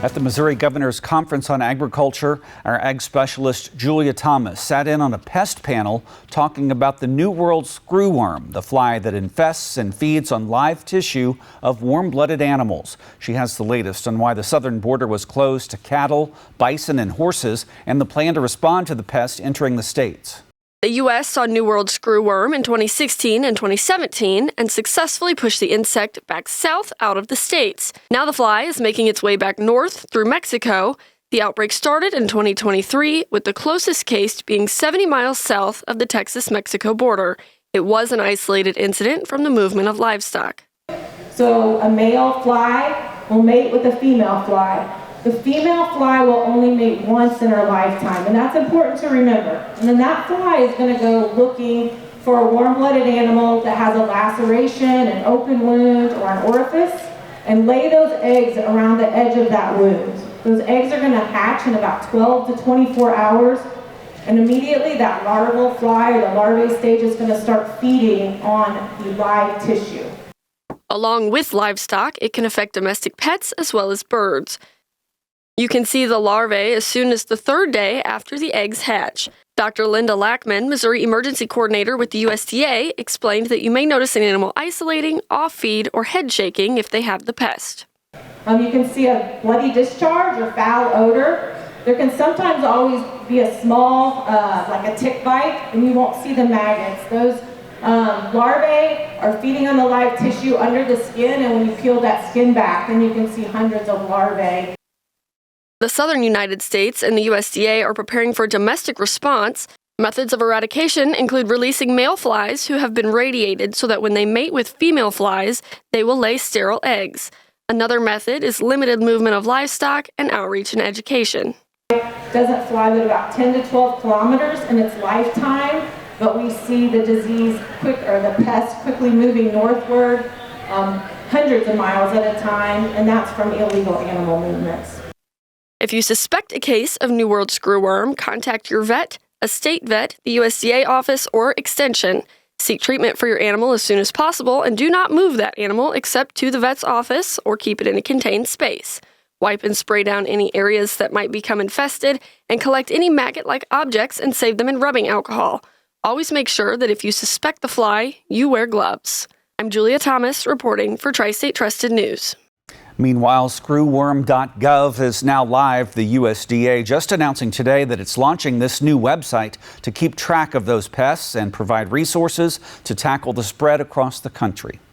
At the Missouri Governor's Conference on Agriculture, our ag specialist Julia Thomas sat in on a pest panel talking about the New World screwworm, the fly that infests and feeds on live tissue of warm-blooded animals. She has the latest on why the southern border was closed to cattle, bison, and horses, and the plan to respond to the pest entering the states. The U.S. saw New World screwworm in 2016 and 2017 and successfully pushed the insect back south out of the states. Now the fly is making its way back north through Mexico. The outbreak started in 2023, with the closest case being 70 miles south of the Texas-Mexico border. It was an isolated incident from the movement of livestock. So a male fly will mate with a female fly. The female fly will only mate once in her lifetime, and that's important to remember. And then that fly is going to go looking for a warm-blooded animal that has a laceration, an open wound, or an orifice, and lay those eggs around the edge of that wound. Those eggs are going to hatch in about 12 to 24 hours, and immediately that larval fly or the larvae stage is going to start feeding on the live tissue. Along with livestock, it can affect domestic pets as well as birds. You can see the larvae as soon as the third day after the eggs hatch. Dr. Linda Lackman, Missouri Emergency Coordinator with the USDA, explained that you may notice an animal isolating, off-feed, or head shaking if they have the pest. You can see a bloody discharge or foul odor. There can sometimes always be a small, like a tick bite, and you won't see the maggots. Those larvae are feeding on the live tissue under the skin, and when you peel that skin back, then you can see hundreds of larvae. The southern United States and the USDA are preparing for a domestic response. Methods of eradication include releasing male flies who have been radiated so that when they mate with female flies, they will lay sterile eggs. Another method is limited movement of livestock and outreach and education. It doesn't fly but about 10 to 12 kilometers in its lifetime, but we see the disease the pest quickly moving northward, hundreds of miles at a time, and that's from illegal animal movements. If you suspect a case of New World screwworm, contact your vet, a state vet, the USDA office, or extension. Seek treatment for your animal as soon as possible, and do not move that animal except to the vet's office or keep it in a contained space. Wipe and spray down any areas that might become infested, and collect any maggot-like objects and save them in rubbing alcohol. Always make sure that if you suspect the fly, you wear gloves. I'm Julia Thomas reporting for Tri-State Trusted News. Meanwhile, screwworm.gov is now live. The USDA just announcing today that it's launching this new website to keep track of those pests and provide resources to tackle the spread across the country.